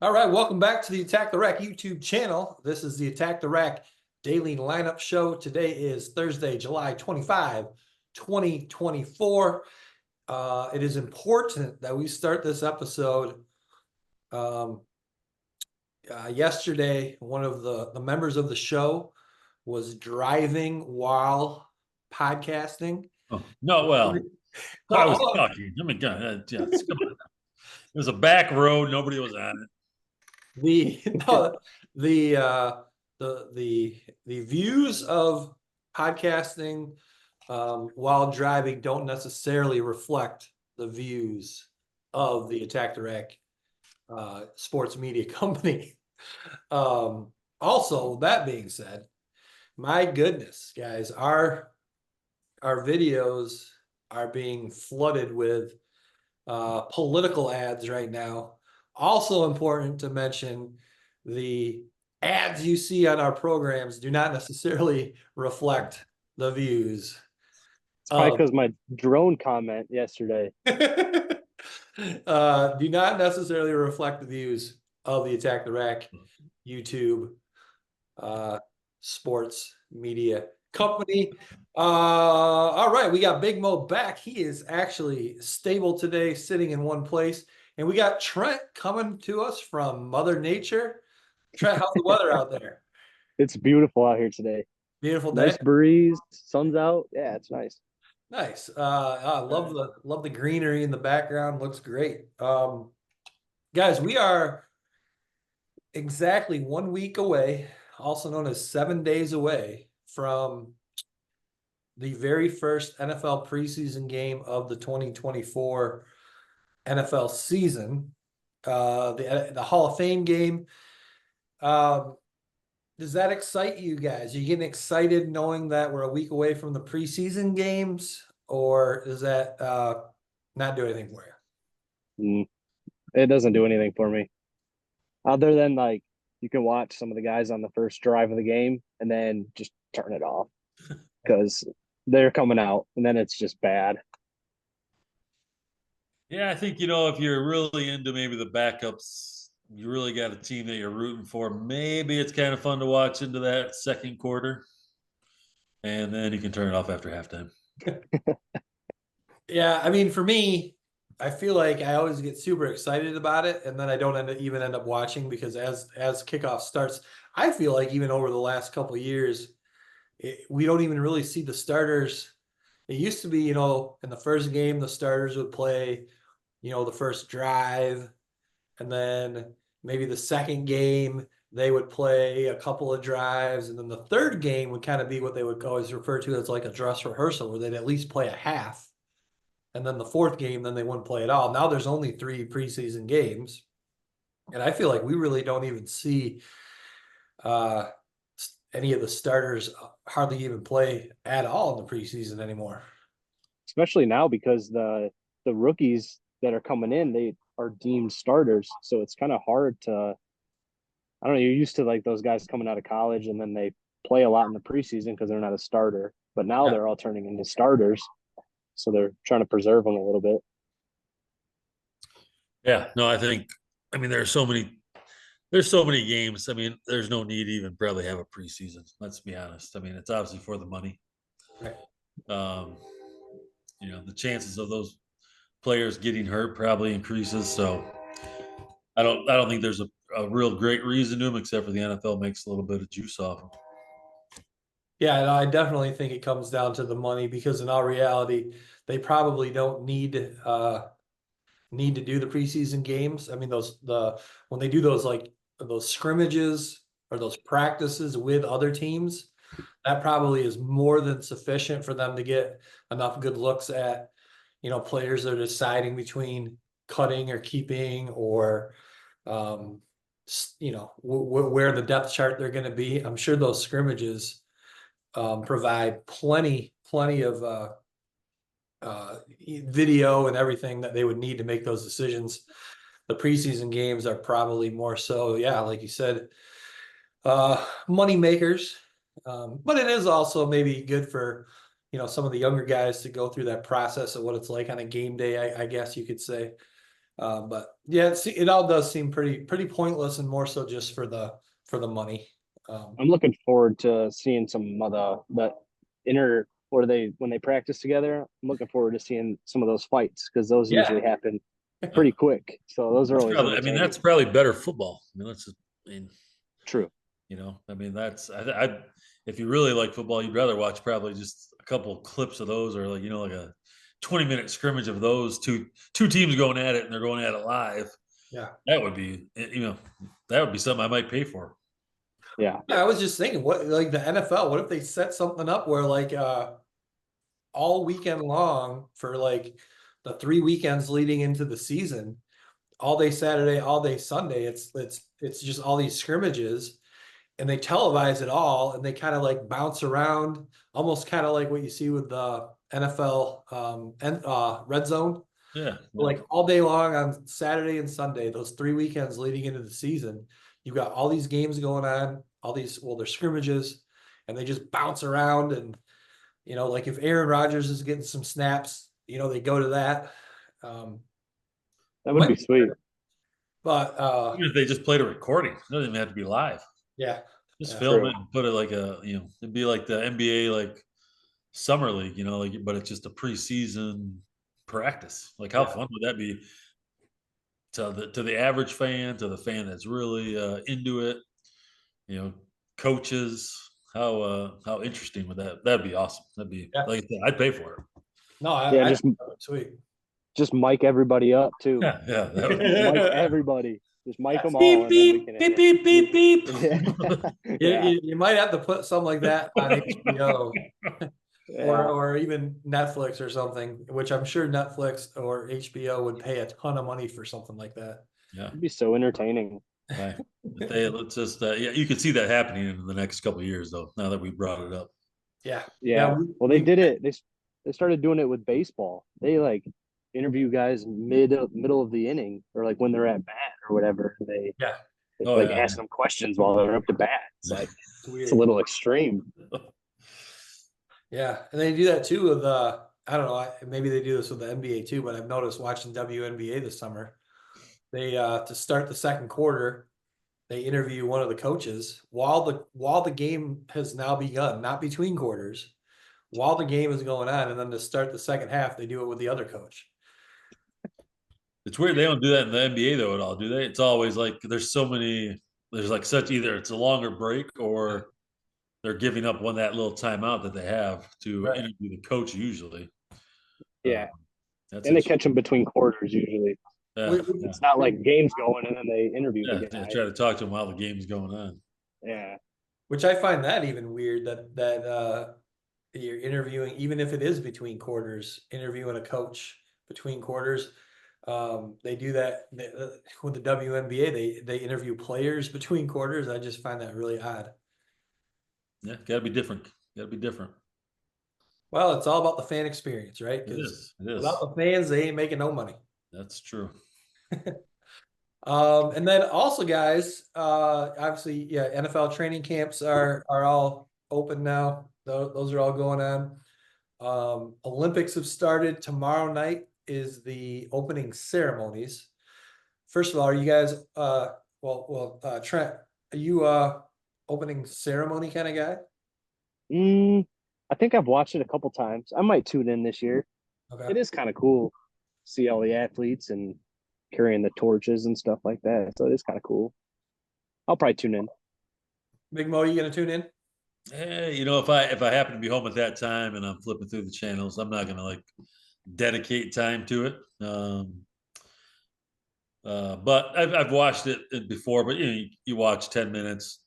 All right, welcome back to the Attack the Rack YouTube channel. This is the Attack the Rack daily lineup show. Today is Thursday, July 25, 2024. It is important that we start this episode. Yesterday, one of the members of the show was driving while podcasting. Oh, no, well, I was Hold on. talking. I mean, come on. It was a back road. Nobody was on it. The no, the the views of podcasting while driving don't necessarily reflect the views of the Attack the Rack sports media company. Also, that being said, my goodness, guys, our videos are being flooded with political ads right now. Also important to mention, the ads you see on our programs do not necessarily reflect the views It's probably of because my drone comment yesterday. do not necessarily reflect the views of the Attack the Rack YouTube sports media company. All right, we got Big Mo back. He is actually stable today, sitting in one place. And we got Trent coming to us from Mother Nature. Trent, how's the weather out there? It's beautiful out here today. Beautiful day. Nice breeze, sun's out. Yeah, it's nice. Nice. I love the greenery in the background. Looks great. Guys, we are exactly 1 week away, also known as 7 days away from the very first NFL preseason game of the 2024 NFL season, the Hall of Fame game. Does that excite you guys? Are you getting excited knowing that we're a week away from the preseason games, or does that not do anything for you? It doesn't do anything for me. Other than like you can watch some of the guys on the first drive of the game and then just turn it off because they're coming out and then it's just bad. Yeah, I think, if you're really into maybe the backups, you really got a team that you're rooting for. Maybe it's kind of fun to watch into that second quarter, and then you can turn it off after halftime. Yeah, I mean, for me, I feel like I always get super excited about it, and then I don't end up watching because as kickoff starts, I feel like even over the last couple of years, we don't even really see the starters. It used to be, in the first game, the starters would play, the first drive, and then maybe the second game they would play a couple of drives, and then the third game would kind of be what they would always refer to as like a dress rehearsal, where they'd at least play a half. And then the fourth game, then they wouldn't play at all. Now there's only 3 preseason games. And I feel like we really don't even see uh, any of the starters hardly even play at all in the preseason anymore. Especially now because the rookies that are coming in, they are deemed starters. So it's kind of hard to I don't know, you're used to like those guys coming out of college and then they play a lot in the preseason because they're not a starter. But now Yeah. they're all turning into starters. So they're trying to preserve them a little bit. Yeah, no, I mean, there's so many games. I mean, there's no need to even probably have a preseason. Let's be honest. I mean, it's obviously for the money. Right. Um, the chances of those players getting hurt probably increases. So I don't think there's a real great reason to them, except for the NFL makes a little bit of juice off them. Yeah, and I definitely think it comes down to the money because in all reality, they probably don't need to do the preseason games. I mean, when they do those like those scrimmages or those practices with other teams, that probably is more than sufficient for them to get enough good looks at, players that are deciding between cutting or keeping or, where the depth chart they're going to be. I'm sure those scrimmages provide plenty of video and everything that they would need to make those decisions. The preseason games are probably more so, yeah, like you said, money makers. But it is also maybe good for, some of the younger guys to go through that process of what it's like on a game day, I guess you could say. But yeah, it all does seem pretty pointless and more so just for the money. I'm looking forward to seeing some of the inner or they when they practice together. I'm looking forward to seeing some of those fights because those Yeah, usually happen pretty quick. So those are That's always probably, I mean, entertaining. that's probably better football. I mean, I mean, True. I mean, if you really like football, you'd rather watch probably just a couple of clips of those, or like like a 20-minute scrimmage of those two teams going at it, and they're going at it live. yeah. That would be, that would be something I might pay for. Yeah. Yeah, I was just thinking, what like the NFL? What if they set something up where like all weekend long for like the 3 weekends leading into the season, all day Saturday, all day Sunday, it's just all these scrimmages, and they televise it all, and they kind of like bounce around, almost kind of like what you see with the NFL and Red Zone, Yeah, like all day long on Saturday and Sunday, those 3 weekends leading into the season. You've got all these games going on, all these, well, they're scrimmages, and they just bounce around. And, like if Aaron Rodgers is getting some snaps, they go to that. That would Might be be sweet. better. But even if they just played a recording, it doesn't even have to be live. yeah, Just yeah, film True. it and put it like it'd be like the NBA like summer league, but it's just a preseason practice. Like, how yeah. fun would that be to the average fan, to the fan that's really into it? You know, coaches. How interesting would that'd be awesome. That'd be, Yeah. like I said, I'd pay for it. No, Yeah, I sweet. just mic everybody up too. Yeah, yeah, that would Just mic everybody. Just mic them all, beep and then we beep can beep beep beep beep. Yeah. You, Yeah. you, you might have to put something like that on HBO or Yeah. or even Netflix or something, which I'm sure Netflix or HBO would pay a ton of money for something like that. Yeah. It'd be so entertaining. Right. But let's just yeah, you could see that happening in the next couple of years, though. Now that we brought it up. Yeah, yeah. Yeah. Well, they did it. They started doing it with baseball. They like interview guys middle of the inning or like when they're at bat or whatever. Yeah, They Oh like yeah, ask them questions while they're up to bat. It's yeah. like it's it's a weird. little extreme. Yeah, and they do that too with I don't know, maybe they do this with the NBA too, but I've noticed watching WNBA this summer, they to start the second quarter, they interview one of the coaches while the game has now begun, not between quarters, while the game is going on, and then to start the second half, they do it with the other coach. It's weird they don't do that in the NBA though at all, do they? It's always like there's like such, either it's a longer break or they're giving up that little timeout that they have to Right. interview the coach usually. Uh, Yeah. that's And they interesting. catch them between quarters usually. Yeah, We- yeah, It's not like games going and then they interview yeah, the yeah. guy. Try to talk to them while the game's going on. Yeah. Which I find that even weird that you're interviewing, even if it is between quarters, interviewing a coach between quarters. They do that with the WNBA. They interview players between quarters. I just find that really odd. Yeah, gotta be different. Gotta be different. Well, it's all about the fan experience, right? It Because is. It is. without the fans, they ain't making no money. That's true. And then also, guys, obviously, yeah, NFL training camps are all open now. Those are all going on. Olympics have started. Tomorrow night is the opening ceremonies. First of all, are you guys Trent, are you opening ceremony kind of guy? I think I've watched it a couple times. I might tune in this year. Okay. It is kind of cool. See all the athletes and carrying the torches and stuff like that. So it is kind of cool. I'll probably tune in. Big Mo, you gonna tune in? If I happen to be home at that time and I'm flipping through the channels, I'm not gonna like dedicate time to it. But I've watched it before. But you watch 10 minutes,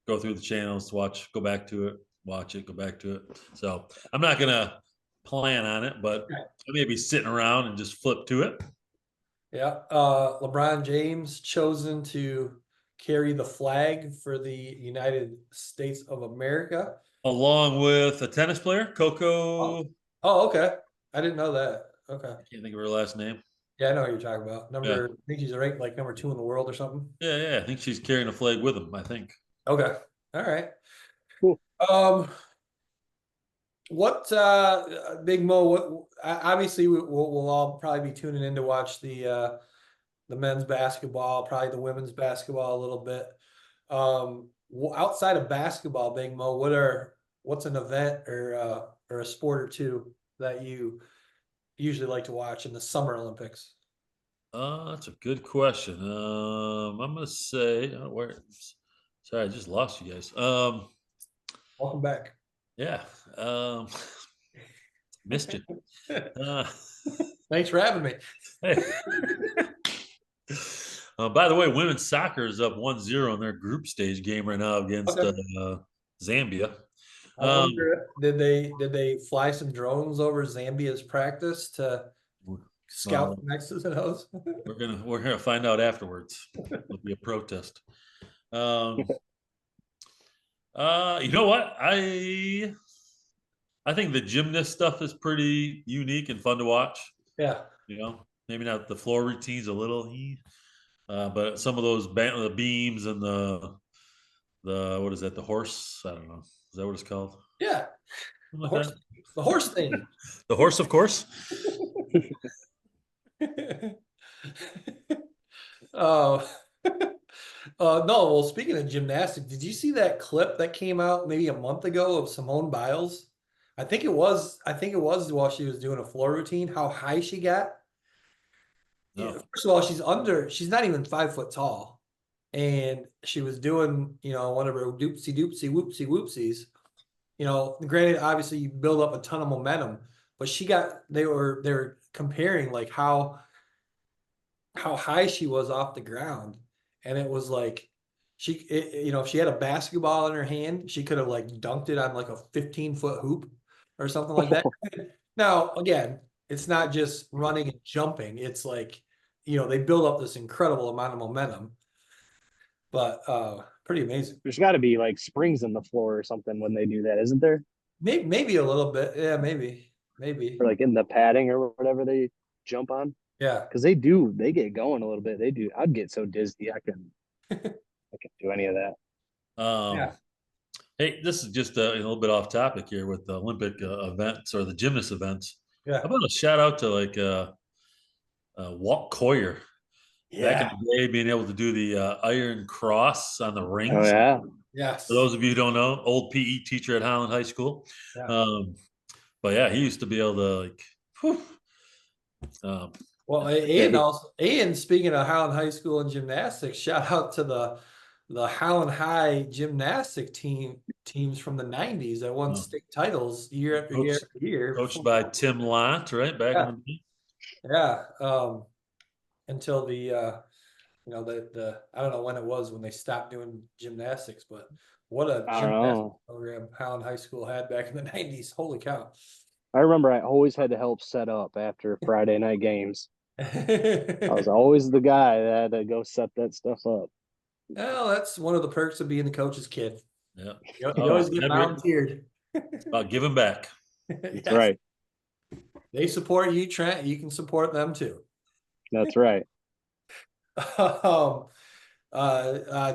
go through the channels, go back to it, watch it, go back to it. So I'm not gonna plan on it, but Okay. I may be sitting around and just flip to it. Yeah. LeBron James chosen to carry the flag for the United States of America. Along with a tennis player, Oh, Coco. oh, okay. I didn't know that. Okay. I can't think of her last name. Yeah, I know what you're talking about. Yeah, I think she's ranked like number 2 in the world or something. yeah, yeah. I think she's carrying a flag with him. I think. Okay. All right. Cool. Um, What Big Mo? Obviously we'll all probably be tuning in to watch the men's basketball, probably the women's basketball a little bit. Outside of basketball, Big Mo, what's an event or a sport or two that you usually like to watch in the Summer Olympics? That's a good question. I'm gonna say, sorry, I just lost you guys. Welcome back. Yeah, um, missed you. Uh, Thanks for having me. hey. By the way, women's soccer is up 1-0 in their group stage game right now against Okay. Zambia. I Um, wonder, did they fly some drones over Zambia's practice to scout well, the X's and O's? we're gonna find out afterwards. It'll be a protest. Um, you know what? I think the gymnast stuff is pretty unique and fun to watch. Yeah. You know, maybe not the floor routines a little, but some of those the beams and the what is that? The horse? I don't know. Is that what it's called? Yeah. Something The like horse that. the horse thing. The horse, of course. Oh, no. Well, speaking of gymnastics, did you see that clip that came out maybe a month ago of Simone Biles? I think it was. I think it was while she was doing a floor routine. How high she got? Yeah, No. first of all, she's under. She's not even 5 foot tall, and she was doing one of her doopsie doopsie whoopsie whoopsies. Granted, obviously you build up a ton of momentum, but they were comparing like how high she was off the ground, and it was like if she had a basketball in her hand, she could have like dunked it on like a 15-foot hoop or something like that. Now, again, it's not just running and jumping. It's like, they build up this incredible amount of momentum, but pretty amazing. There's got to be like springs in the floor or something when they do that, isn't there? Maybe a little bit. Yeah, maybe. Or like in the padding or whatever they jump on. Yeah. Because they get going a little bit. They do. I'd get so dizzy. I couldn't do any of that. Um, Yeah. hey, this is just a little bit off topic here with the Olympic events or the gymnast events. How Yeah. about a shout out to like Walt Coyer back in Yeah. the day, being able to do the iron cross on the Oh rings. yeah. For Yes. those of you who don't know, old PE teacher at Highland High School. Yeah. Um, but yeah, he used to be able to like, whew, um, Well, Yeah. and speaking of Howland High School and gymnastics, shout out to the Howland High gymnastic teams from the '90s that won uh, state titles year after year coached after year. coached by Tim Lott, right back in Yeah, the day. yeah. Until the I don't know when it was when they stopped doing gymnastics, but what a I don't gymnastics know. program Howland High School had back in the '90s. Holy cow! I remember I always had to help set up after Friday night games. I was always the guy that had to go set that stuff up. Well, that's one of the perks of being the coach's kid. Yeah. You Oh, Yeah, always get never volunteered. about giving back. that's Yes. right. They support you, Trent. You can support them too. That's right. Um,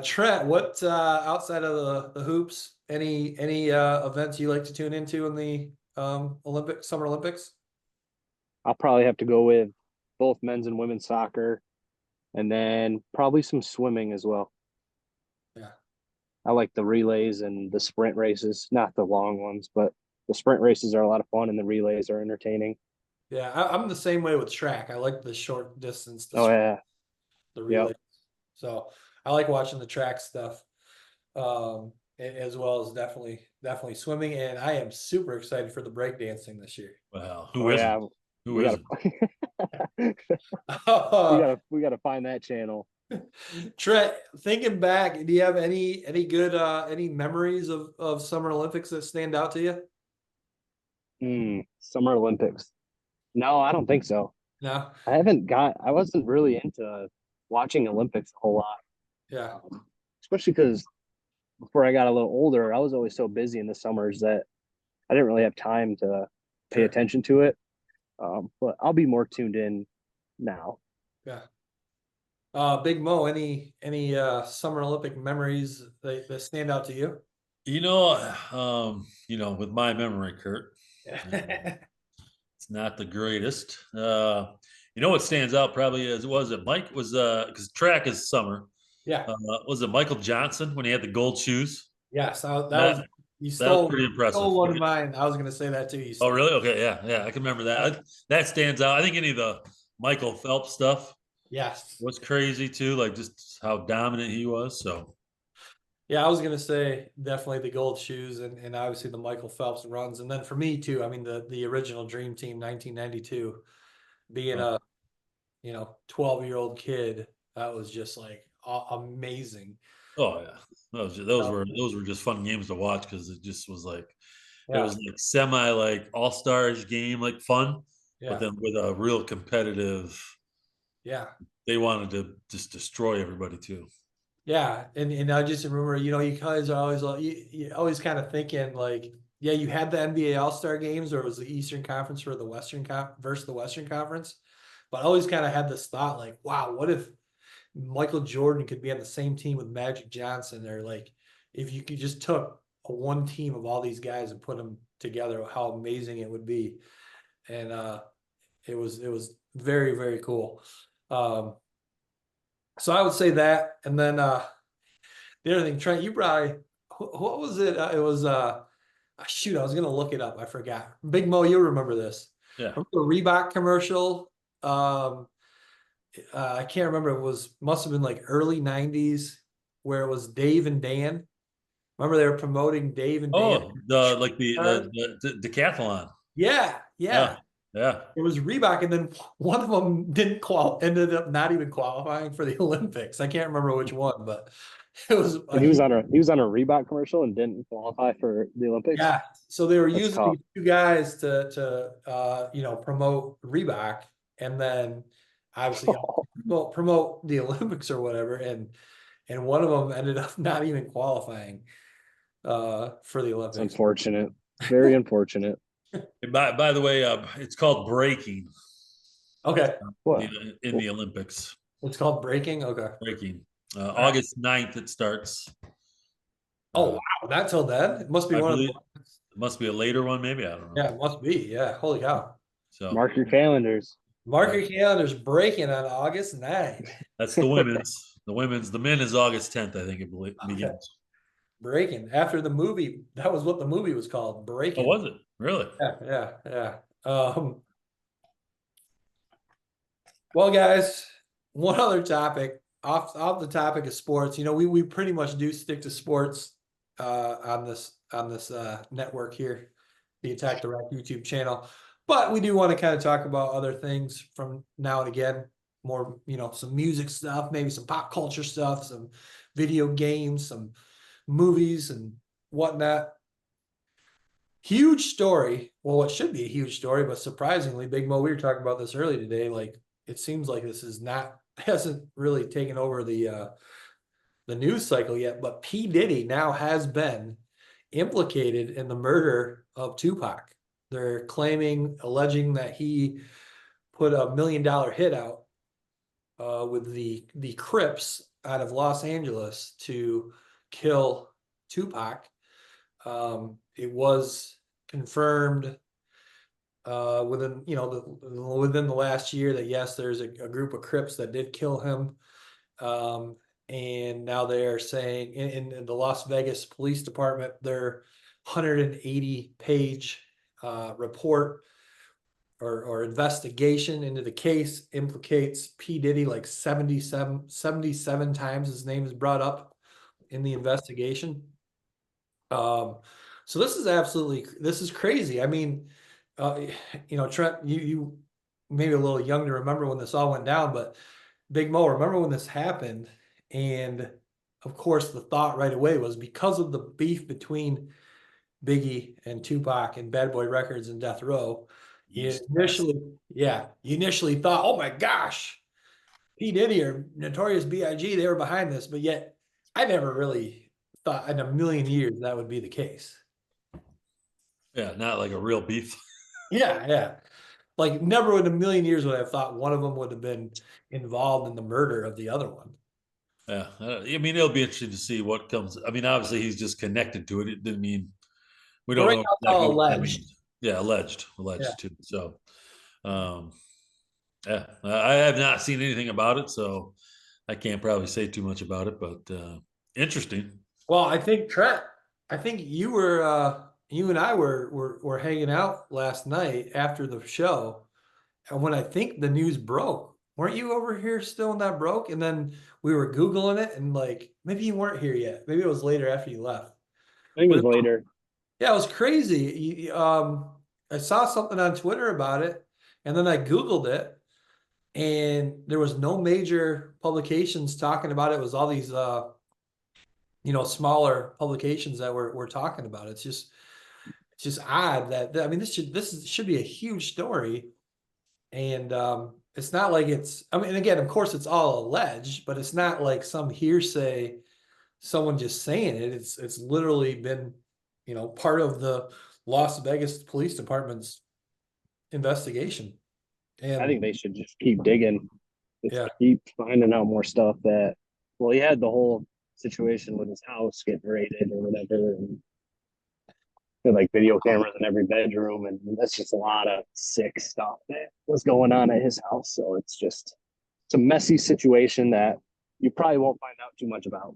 Trent, what outside of the hoops, any events you like to tune into in the Summer Olympics? I'll probably have to go with both men's and women's soccer, and then probably some swimming as well. Yeah, I like the relays and the sprint races, not the long ones, but the sprint races are a lot of fun and the relays are entertaining. yeah. I'm the same way with track. I like the short distance, Oh yeah. the Yep. relay. So I like watching the track stuff, as well as definitely swimming. And I am super excited for the breakdancing this year. Wow, Oh who isn't? yeah. Who We gotta isn't? we gotta find that channel. Trent, thinking back, do you have any good any memories of Summer Olympics that stand out to you? Summer Olympics. No, I don't think so. No. I wasn't really into watching Olympics a whole lot. Yeah. Especially because before I got a little older, I was always so busy in the summers that I didn't really have time to pay Sure. attention to it. But I'll be more tuned in now. Yeah. Big Mo, any Summer Olympic memories that stand out to you? With my memory, Kurt. It's not the greatest. You know what stands out probably is was it Mike was because track is summer. Yeah. Was it Michael Johnson when he had the gold shoes? Yes. That was That you that was stole pretty impressive. one of mine. I was going to say that too. You Oh, stole. really? Okay, yeah, yeah, I can remember that. That stands out. I think any of the Michael Phelps stuff Yes. was crazy too, like just how dominant he was. So, Yeah, I was gonna say definitely the gold shoes and obviously the Michael Phelps runs. And then for me too, I mean the original Dream Team 1992, being uh, a 12-year-old kid, that was just like amazing. oh yeah, those were just fun games to watch because it just was like it Yeah, was like semi like all stars game like fun, but yeah, then with a real competitive. yeah, They wanted to just destroy everybody too. yeah. And I just remember, you guys are always like you always kind of thinking like, yeah, you had the NBA All-Star games, or it was the Eastern Conference for the versus the Western Conference. But I always kind of had this thought like, wow, what if Michael Jordan could be on the same team with Magic Johnson, or like if you could just took a one team of all these guys and put them together, how amazing it would be. And it was very, very cool. Um, so I would say that, and then the other thing, Trent, you probably what was it? It was shoot, I was gonna look it up. I forgot. Big Mo, you remember this? Yeah. Remember the Reebok commercial? Um, I can't remember. It was must have been like early '90s, where it was Dave and Dan. Remember they were promoting Dave and Dan? Oh, the like the decathlon. Yeah, Yeah, yeah. yeah. It was Reebok, and then one of them didn't ended up not even qualifying for the Olympics. I can't remember which one, but it was And he was on a Reebok commercial and didn't qualify for the Olympics. yeah. So they were That's using tough. these two guys to promote Reebok, and then obviously promote the Olympics or whatever, and one of them ended up not even qualifying for the It's Olympics. unfortunate. Very unfortunate. And by the way, it's called breaking Okay, What? in the Olympics. it's called breaking. Okay. Breaking. Right. August 9th it starts. Oh wow, not till then. It must be I one of believe the. it must be a later one, maybe. I don't know. Yeah, it must be. Yeah, holy cow. So Mark your calendars. Mark yeah, your calendars, breaking on August 9th. that's the women's. The men is August 10th, I think it Okay. begins. Breaking after the movie. That was what the movie was called. Oh, Breaking. was it? Really? Yeah, yeah, yeah. Well, guys, one other topic off the topic of sports. We pretty much do stick to sports on this network here, the Attack the Rack YouTube channel. But we do want to kind of talk about other things from now and again, more, some music stuff, maybe some pop culture stuff, some video games, some movies and whatnot. Huge story. Well, it should be a huge story, but surprisingly, Big Mo, we were talking about this early today. Like, it seems like this is not hasn't really taken over the news cycle yet. But P. Diddy now has been implicated in the murder of Tupac. They're alleging that he put $1 million hit out with the Crips out of Los Angeles to kill Tupac. It was confirmed within the last year that yes, there's a group of Crips that did kill him. And now they're saying in the Las Vegas Police Department, their 180-page report or investigation into the case implicates P. Diddy like 77 times his name is brought up in the investigation. So this is crazy. I mean, Trent, you maybe a little young to remember when this all went down, but Big Mo, remember when this happened? And of course, the thought right away was because of the beef between Biggie and Tupac and Bad Boy Records and Death Row. You East West. initially thought, oh my gosh, P. Diddy or Notorious B.I.G., they were behind this, but yet I never really thought in a million years that would be the case. Yeah, not like a real beef. Yeah, yeah. Like never in a million years would I have thought one of them would have been involved in the murder of the other one. Yeah, I mean, it'll be interesting to see what comes. I mean, obviously, he's just connected to it. It didn't mean we But don't right know now it's exactly all what that alleged. means. Yeah, alleged Yeah. too. So, yeah, I have not seen anything about it, so I can't probably say too much about it. But interesting. Well, I think Trent, I think you and I were hanging out last night after the show, and when I think the news broke, weren't you over here still when that broke? And then we were Googling it, and like maybe you weren't here yet. Maybe it was later after you left. I think it But was later. yeah, it was crazy. I saw something on Twitter about it, and then I Googled it, and there was no major publications talking about it. It was all these smaller publications that were talking about it. It's just odd that I mean should be a huge story, and it's not like it's. I mean, again, of course, it's all alleged, but it's not like some hearsay, someone just saying it. It's literally been, part of the Las Vegas Police Department's investigation, I and think they should just keep digging, just yeah, keep finding out more stuff. Well, he had the whole situation with his house getting raided or whatever, and like video cameras in every bedroom, and that's just a lot of sick stuff that was going on at his house. So it's a messy situation that you probably won't find out too much about.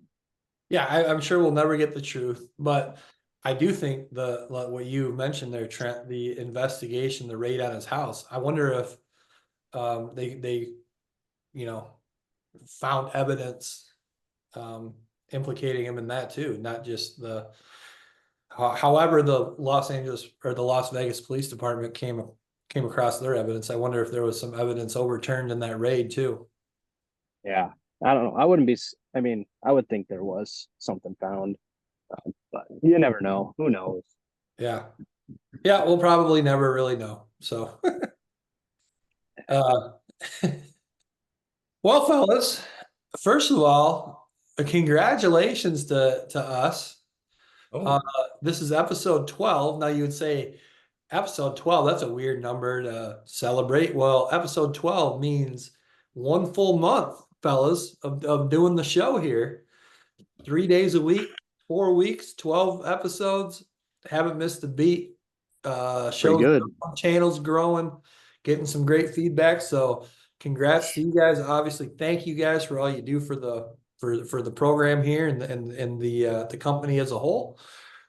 yeah, I'm sure we'll never get the truth, but I do think like what you mentioned there, Trent, the investigation, the raid on his house. I wonder if they you know found evidence implicating him in that too, not just however the Los Angeles or the Las Vegas Police Department came across their evidence. I wonder if there was some evidence overturned in that raid too. Yeah, I don't know. I wouldn't be. I mean, I would think there was something found, but you never know. Who knows? Yeah. Yeah, we'll probably never really know. So uh well, fellas, first of all, congratulations to us. Uh, Oh, this is episode 12. Now you would say episode 12, that's a weird number to celebrate. Well, episode 12 means one full month, fellas, of doing the show here. 3 days a week, 4 weeks, 12 episodes. Haven't missed a beat. Pretty Shows good. growing, channels growing, getting some great feedback. So congrats to you guys. Obviously, thank you guys for all you do for the program here and the company as a whole.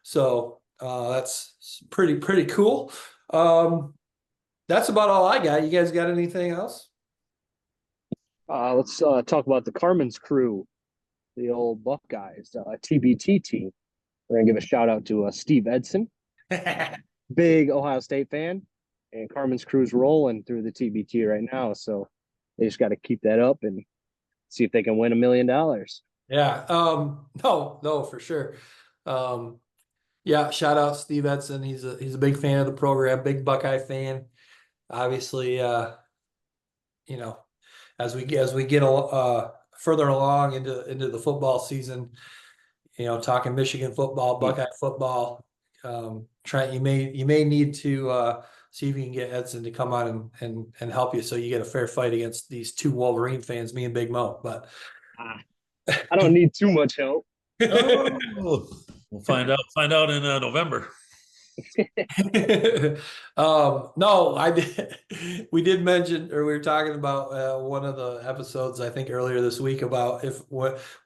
So that's pretty cool. That's about all I got. You guys got anything else? Let's talk about the Carmen's crew, the old Buckeyes, TBT team. We're gonna give a shout out to Steve Edson, big Ohio State fan, and Carmen's crew's rolling through the TBT right now. So they just got to keep that up and see if they can win $1 million. Yeah. No, for sure. Um, yeah, shout out Steve Edson. He's a big fan of the program, big Buckeye fan. Obviously, you know, as we get further along into the football season, talking Michigan football, Buckeye football. Trent, you may need to see if you can get Edson to come on and help you so you get a fair fight against these two Wolverine fans, me and Big Mo. But I don't need too much help. oh, we'll find out. Find out in November. No, I did. We did mention, or we were talking about one of the episodes, I think earlier this week, about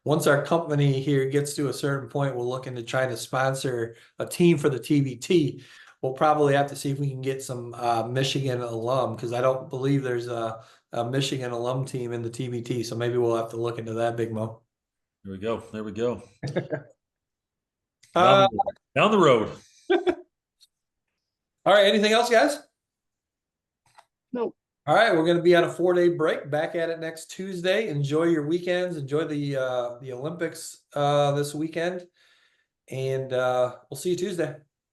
once our company here gets to a certain point, we're looking to try to sponsor a team for the TBT. We'll probably have to see if we can get some Michigan alum, because I don't believe there's a Michigan alum team in the TBT. So maybe we'll have to look into that, Big Mo. There we go. There we go. Uh, Down the road. all right. Anything else, guys? No. All right, we're going to be on a 4-day break. Back at it next Tuesday. Enjoy your weekends. Enjoy the Olympics this weekend, and we'll see you Tuesday.